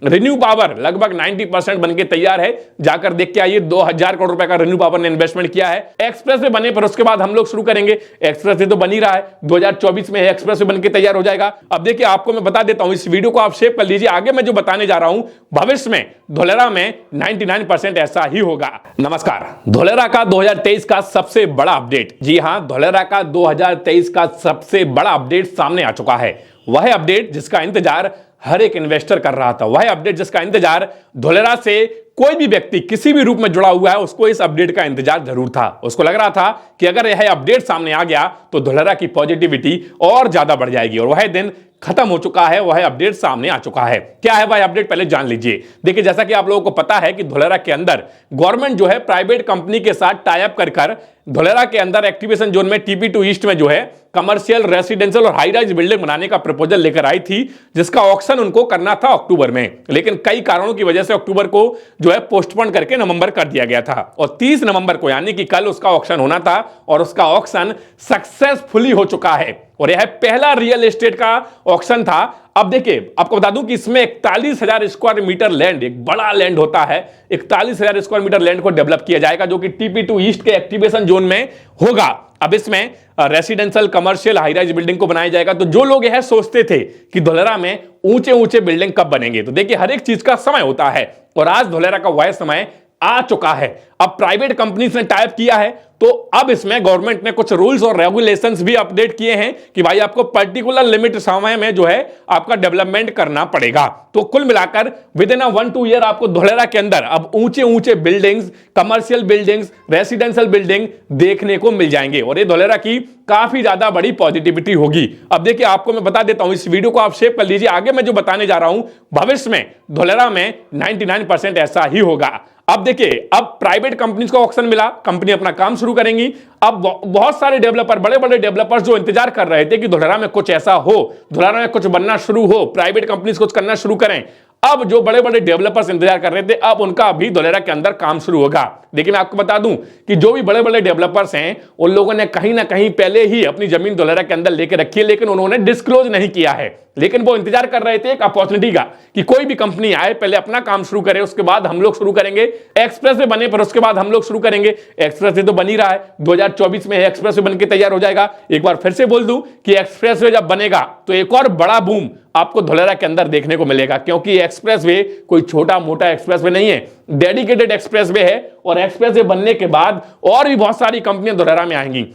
Renew power लगभग 90% बनके तैयार है, जाकर देख के आइए। 2000 करोड़ रुपए का रिन्यू पावर ने इन्वेस्टमेंट किया है। एक्सप्रेस वे बने पर उसके बाद हम लोग शुरू करेंगे। एक्सप्रेस वे तो बन ही रहा है, 2024 में एक्सप्रेस वे बनके तैयार हो जाएगा। अब देखिए आपको मैं बता देता हूं, इस वीडियो को आप शेयर कर लीजिए। आगे मैं जो बताने जा रहा हूं भविष्य में धोलेरा में 99% ऐसा ही होगा। नमस्कार, धोलेरा का 2023 का सबसे बड़ा अपडेट, जी हां, धोलेरा का 2023 का सबसे बड़ा अपडेट सामने आ चुका है। वह अपडेट जिसका इंतजार हर एक इन्वेस्टर कर रहा था, वह अपडेट जिसका इंतजार धोलेरा से कोई भी व्यक्ति किसी भी रूप में जुड़ा हुआ है उसको इस अपडेट का इंतजार जरूर था। उसको लग रहा था कि अगर यह अपडेट सामने आ गया तो धोलेरा की पॉजिटिविटी और ज्यादा बढ़ जाएगी, और वह दिन खत्म हो चुका है। वह अपडेट सामने आ चुका है। क्या है वह अपडेट, पहले जान लीजिए। देखिए, जैसा कि आप लोगों को पता है कि धोलेरा के अंदर गवर्नमेंट जो है प्राइवेट कंपनी के साथ टाई अप कर धोलेरा के अंदर एक्टिवेशन जोन में TP2 ईस्ट में जो है कमर्शियल, रेसिडेंशियल और हाई राइज बिल्डिंग बनाने का प्रपोजल लेकर आई थी, जिसका ऑक्शन उनको करना था अक्टूबर में, लेकिन कई कारणों की वजह से अक्टूबर को जो है पोस्टपोन करके नवंबर कर दिया गया था, और 30 नवंबर को यानी कि कल उसका ऑक्शन होना था, और उसका ऑक्शन सक्सेसफुली हो चुका है। और यह पहला रियल एस्टेट का ऑक्शन था। अब देखिए, आपको बता दूं कि इसमें 41,000 स्क्वायर मीटर लैंड, एक बड़ा लैंड होता है, 41,000 स्क्वायर मीटर लैंड को डेवलप किया जाएगा, जो कि TP2 ईस्ट के एक्टिवेशन जोन में होगा। अब इसमें residential, commercial, high rise building को बनाया जाएगा। तो जो लोग यह सोचते थे कि धोलेरा में ऊंचे ऊंचे बिल्डिंग कब बनेंगे, तो देखिए हर एक चीज का समय होता है, और आज धोलेरा का वह समय आ चुका है। अब प्राइवेट कंपनीज ने टाइप किया है, तो अब इसमें गवर्नमेंट ने कुछ रूल्स और रेगुलेशंस भी अपडेट किए हैं कि भाई आपको पर्टिकुलर लिमिट समय में जो है आपका डेवलपमेंट करना पड़ेगा। तो कुल मिलाकर विद इन 1-2 ईयर आपको धोलेरा के अंदर अब ऊंचे ऊंचे buildings, commercial buildings, residential building देखने को मिल जाएंगे, और ये धोलेरा की काफी ज्यादा बड़ी पॉजिटिविटी होगी। अब देखिए आपको मैं बता देता हूं, इस वीडियो को आप शेयर कर लीजिए। आगे मैं जो बताने जा रहा हूं भविष्य में धोलेरा में 99% ऐसा ही होगा। अब देखिए, अब प्राइवेट कंपनीज को ऑक्शन मिला, कंपनी अपना काम शुरू करेंगी। अब बहुत सारे डेवलपर, बड़े बड़े डेवलपर्स जो इंतजार कर रहे थे कि धोलेरा में कुछ ऐसा हो, धोलेरा में कुछ बनना शुरू हो, प्राइवेट कंपनीज कुछ करना शुरू करें, अब जो बड़े बड़े डेवलपर्स इंतजार कर रहे थे, अब उनका अभी धोलेरा के अंदर काम शुरू होगा। देखिए मैं आपको बता दूं कि जो भी बड़े बड़े डेवलपर्स हैं उन लोगों ने कहीं ना कहीं पहले ही अपनी जमीन धोलेरा के अंदर लेके रखी है, लेकिन उन्होंने डिस्क्लोज नहीं किया है। लेकिन वो इंतजार कर रहे थे एक अपॉर्चुनिटी का कि कोई भी कंपनी आए, पहले अपना काम शुरू करे, उसके बाद हम लोग शुरू करेंगे। एक्सप्रेस वे बने पर उसके बाद हम लोग शुरू करेंगे। एक्सप्रेस वे तो बन ही रहा है, 2024 में एक्सप्रेस वे बनके तैयार हो जाएगा। एक बार फिर से बोल दूं कि एक्सप्रेस वे जब बनेगा तो एक और बड़ा बूम आपको धोलेरा के अंदर देखने को मिलेगा, क्योंकि एक्सप्रेस वे कोई छोटा मोटा एक्सप्रेस वे नहीं है, डेडिकेटेड एक्सप्रेस वे है, और एक्सप्रेस वे बनने के बाद और भी बहुत सारी कंपनियां धोलेरा में आएंगी।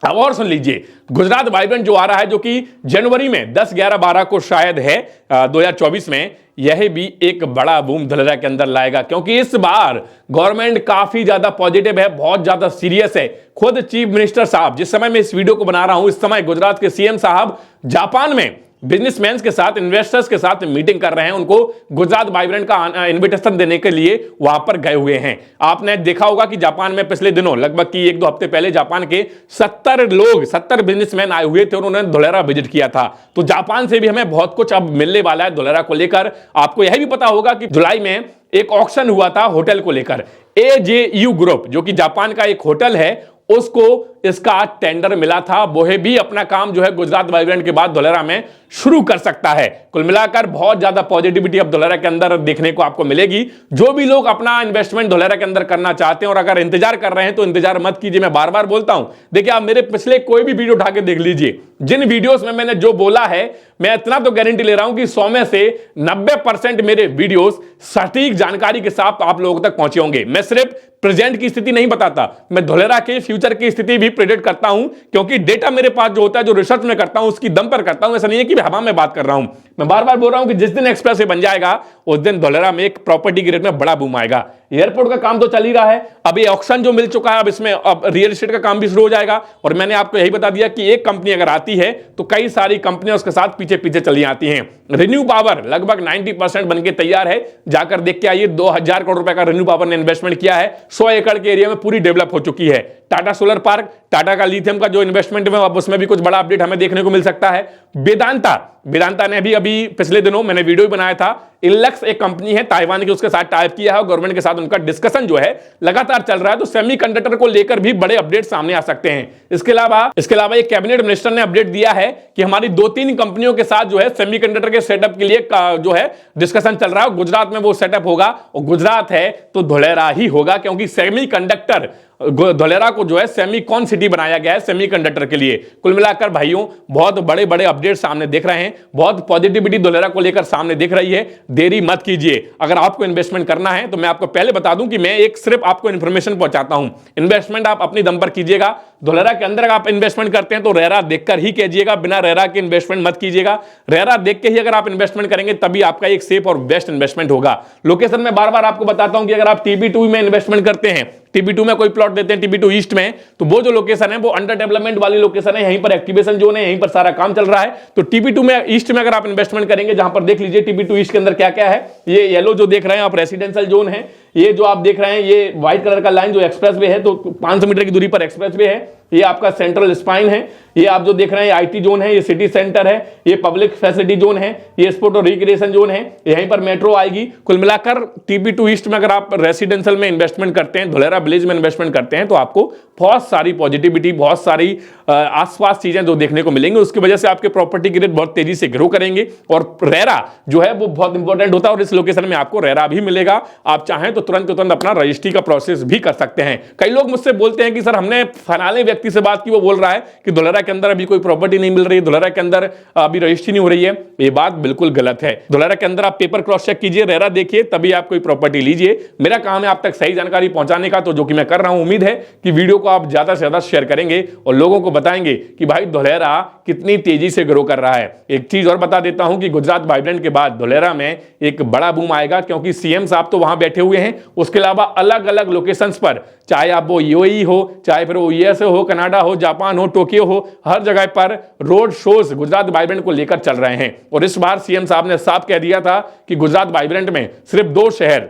अब और सुन लीजिए, गुजरात वाइब्रेंट जो आ रहा है, जो कि जनवरी में 10, 11, 12 को शायद है 2024 में, यह भी एक बड़ा बूम धोलेरा के अंदर लाएगा, क्योंकि इस बार गवर्नमेंट काफी ज्यादा पॉजिटिव है, बहुत ज्यादा सीरियस है। खुद चीफ मिनिस्टर साहब, जिस समय मैं इस वीडियो को बना रहा हूं, इस समय गुजरात के CM साहब जापान में बिजनेसमैन के साथ, इन्वेस्टर्स के साथ मीटिंग कर रहे हैं। उनको गुजरात वाइब्रेंट का इन्विटेशन देने के लिए वहां पर गए हुए हैं। आपने देखा होगा कि जापान में पिछले दिनों, लगभग कि 1-2 हफ्ते पहले, जापान के 70 बिजनेसमैन आए हुए थे और उन्होंने धोलेरा विजिट किया था। तो जापान से भी हमें बहुत कुछ अब मिलने वाला है धोलेरा को लेकर। आपको यह भी पता होगा कि जुलाई में एक ऑक्शन हुआ था होटल को लेकर। AJU ग्रुप, जो कि जापान का एक होटल है, उसको इसका टेंडर मिला था। वो भी अपना काम जो है गुजरात वाइब्रेंट के बाद धोलेरा में शुरू कर सकता है। कुल मिलाकर बहुत ज्यादा पॉजिटिविटी अब धोलेरा के अंदर देखने को आपको मिलेगी। जो भी लोग अपना इन्वेस्टमेंट धोलेरा के अंदर करना चाहते हैं और अगर इंतजार कर रहे हैं तो इंतजार मत कीजिए। मैं बार बार बोलता हूं, देखिए आप मेरे पिछले कोई भी वीडियो उठा के देख लीजिए, जिन वीडियोस में मैंने जो बोला है, मैं इतना तो गारंटी ले रहा हूं कि 100 में से 90% मेरे वीडियोस सटीक जानकारी के साथ आप लोगों तक पहुंचे होंगे। मैं सिर्फ प्रेजेंट की स्थिति नहीं बताता, मैं धोलेरा के फ्यूचर की स्थिति भी प्रेडिक्ट करता हूं, क्योंकि डेटा मेरे पास जो होता है, जो रिसर्च में करता हूं, उसकी दम पर करता हूं। ऐसा नहीं है कि हवा में बात कर रहा हूं। मैं बार बार बोल रहा हूं कि जिस दिन एक्सप्रेस वे बन जाएगा उस दिन धोलेरा में एक प्रॉपर्टी के रेट में बड़ा बूम आएगा। एयरपोर्ट का काम तो चल ही रहा है, अब ये ऑक्शन जो मिल चुका है, अब इसमें अब रियल एस्टेट का काम भी शुरू हो जाएगा। और मैंने आपको यही बता दिया कि एक कंपनी अगर आती है तो कई सारी कंपनियां उसके साथ पीछे पीछे चली आती हैं। रिन्यू पावर लगभग 90% बनके तैयार है, जाकर देख के आइए। 2000 करोड़ रुपए का रिन्यू पावर ने इन्वेस्टमेंट किया है, 100 एकड़ के एरिया में पूरी डेवलप हो चुकी है। टाटा सोलर पार्क, टाटा का लिथियम का जो इन्वेस्टमेंट है, अब उसमें भी कुछ बड़ा अपडेट हमें देखने को मिल सकता है। वेदांता ने भी अभी पिछले दिनों मैंने वीडियो बनाया था, इलेक्स एक कंपनी है ताइवान की, उसके साथ टाइप किया है और गवर्नमेंट के साथ उनका डिस्कशन जो है लगातार चल रहा है। तो सेमीकंडक्टर को लेकर भी बड़े अपडेट सामने आ सकते हैं। इसके अलावा एक कैबिनेट मिनिस्टर ने अपडेट दिया है कि हमारी 2-3 कंपनियों के साथ जो है सेमीकंडक्टर के सेटअप के लिए जो है डिस्कशन चल रहा है। गुजरात में वो सेटअप होगा और गुजरात है तो धुलेरा ही होगा, क्योंकि सेमीकंडक्टर धुलेरा को जो है सेमीकॉन सिटी बनाया गया है सेमीकंडक्टर के लिए। कुल मिलाकर भाइयों बहुत बड़े बड़े अपडेट सामने दिख रहे हैं, बहुत पॉजिटिविटी धुलेरा को लेकर सामने दिख रही है। देरी मत कीजिए। अगर आपको इन्वेस्टमेंट करना है तो मैं आपको पहले बता दूं कि मैं एक सिर्फ आपको इंफॉर्मेशन पहुंचाता हूं, इन्वेस्टमेंट आप अपनी दम पर कीजिएगा। धुलेरा के अंदर आप इन्वेस्टमेंट करते हैं तो रेरा देखकर ही कीजिएगा, बिना रेरा के इन्वेस्टमेंट मत कीजिएगा। रेरा देख के ही अगर आप इन्वेस्टमेंट करेंगे तभी आपका एक सेफ और बेस्ट इन्वेस्टमेंट होगा। लोकेशन में बार बार आपको बताता हूं कि अगर आप TB2 में इन्वेस्टमेंट करते हैं, TB2 में कोई प्लॉट देते हैं, TB2 ईस्ट में, तो वो जो लोकेशन है वो अंडर डेवलपमेंट वाली लोकेशन है, यहीं पर एक्टिवेशन जोन है, यहीं पर सारा काम चल रहा है। तो TB2 में ईस्ट में अगर आप इन्वेस्टमेंट करेंगे, जहां पर देख लीजिए TB2 ईस्ट के अंदर क्या क्या है। ये येलो जो देख रहे हैं आप रेसिडेंशियल जोन है, ये जो आप देख रहे हैं ये व्हाइट कलर का लाइन जो एक्सप्रेस वे है, तो 500 मीटर की दूरी पर एक्सप्रेस वे है। ये आपका सेंट्रल स्पाइन है, ये आप जो देख रहे हैं IT जोन है, ये सिटी सेंटर है, ये पब्लिक फैसिलिटी जोन है, ये स्पोर्ट और रिक्रिएशन जोन है, यहीं पर मेट्रो आएगी। कुल मिलाकर TB2 ईस्ट में अगर आप रेसिडेंशियल में इन्वेस्टमेंट करते हैं, धुलेरा विलेज में इन्वेस्टमेंट करते हैं, तो आपको बहुत सारी पॉजिटिविटी, बहुत सारी आसपास चीजें जो देखने को मिलेंगी, उसकी वजह से आपके प्रॉपर्टी के रेट बहुत तेजी से ग्रो करेंगे। और रेरा जो है वो बहुत इंपॉर्टेंट होता है और इस लोकेशन में आपको रेरा भी मिलेगा। आप चाहें तो तुरंत अपना रजिस्ट्री का प्रोसेस भी कर सकते हैं। कई लोग मुझसे बोलते हैं कि सर हमने फलाने व्यक्ति से बात की, वो बोल रहा है कि धुलेरा के अंदर अभी कोई प्रॉपर्टी नहीं मिल रही, धुलेरा के अंदर अभी रजिस्ट्री नहीं हो रही है। ये बात बिल्कुल गलत है। धुलेरा के अंदर आप पेपर क्रॉस चेक कीजिए, रेरा देखिए, तभी आप कोई प्रॉपर्टी लीजिए। मेरा काम है आप तक सही जानकारी पहुंचाने का, तो जो कि मैं कर रहा हूं। उम्मीद है कि वीडियो को आप ज्यादा से ज्यादा शेयर करेंगे और लोगों को बताएंगे कि भाई धुलेरा कितनी तेजी से ग्रो कर रहा है। एक चीज और बता देता हूं कि गुजरात वाइब्रेंट के बाद धुलेरा में एक बड़ा बूम आएगा, क्योंकि CM साहब तो वहां बैठे हुए हैं। उसके अलावा अलग अलग लोकेशंस पर, चाहे आप वो UAE हो, चाहे फिर वो USA हो, कनाडा हो, जापान हो, टोक्यो हो, हर जगह पर रोड शोज गुजरात वाइब्रेंट को लेकर चल रहे हैं। और इस बार CM साहब ने साफ कह दिया था कि गुजरात वाइब्रेंट में सिर्फ 2 शहर,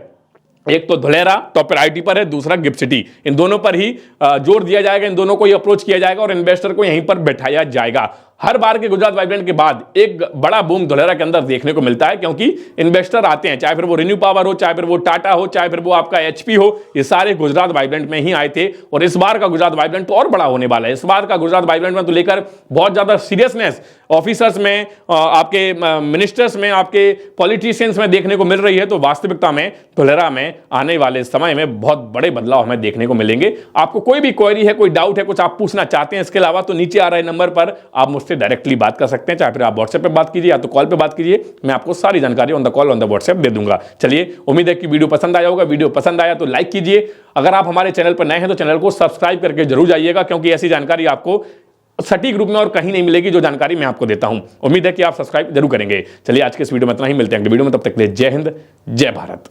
एक तो धुलेरा टॉप प्रायोरिटी पर है, दूसरा गिफ्ट सिटी, इन दोनों पर ही जोर दिया जाएगा, इन दोनों को ही अप्रोच किया जाएगा और इन्वेस्टर को यहीं पर बैठाया जाएगा। हर बार के गुजरात वाइब्रेंट के बाद एक बड़ा बूम धुलेरा के अंदर देखने को मिलता है, क्योंकि इन्वेस्टर आते हैं, चाहे फिर वो रिन्यू पावर हो, चाहे फिर वो टाटा हो, चाहे फिर वो आपका HP हो, ये सारे गुजरात वाइब्रेंट में ही आए थे। और इस बार का गुजरात वाइब्रेंट तो और बड़ा होने वाला है। इस बार का गुजरात वाइब्रेंट में तो लेकर बहुत ज्यादा सीरियसनेस ऑफिसर्स में, आपके मिनिस्टर्स में, आपके पॉलिटिशियंस में देखने को मिल रही है। तो वास्तविकता में धुलेरा में आने वाले समय में बहुत बड़े बदलाव हमें देखने को मिलेंगे। आपको कोई भी क्वेरी है, कोई डाउट है, कुछ आप पूछना चाहते हैं इसके अलावा, तो नीचे आ रहे नंबर पर आप मुझसे डायरेक्टली बात कर सकते हैं। चाहे फिर आप व्हाट्सएप पे बात कीजिए या तो कॉल पे बात कीजिए, मैं आपको सारी जानकारी on the call, on the WhatsApp दे दूंगा। चलिए, उम्मीद है कि वीडियो पसंद आया होगा। वीडियो पसंद आया तो लाइक कीजिए। अगर आप हमारे चैनल पर नए हैं तो चैनल को सब्सक्राइब करके जरूर जाइएगा, क्योंकि ऐसी जानकारी आपको सटीक रूप में और कहीं नहीं मिलेगी जो जानकारी मैं आपको देता हूं। उम्मीद है कि आप सब्सक्राइब जरूर करेंगे। चलिए, आज के इस वीडियो में इतना ही, मिलते हैं अगले वीडियो में। तब तक के लिए जय हिंद, जय भारत।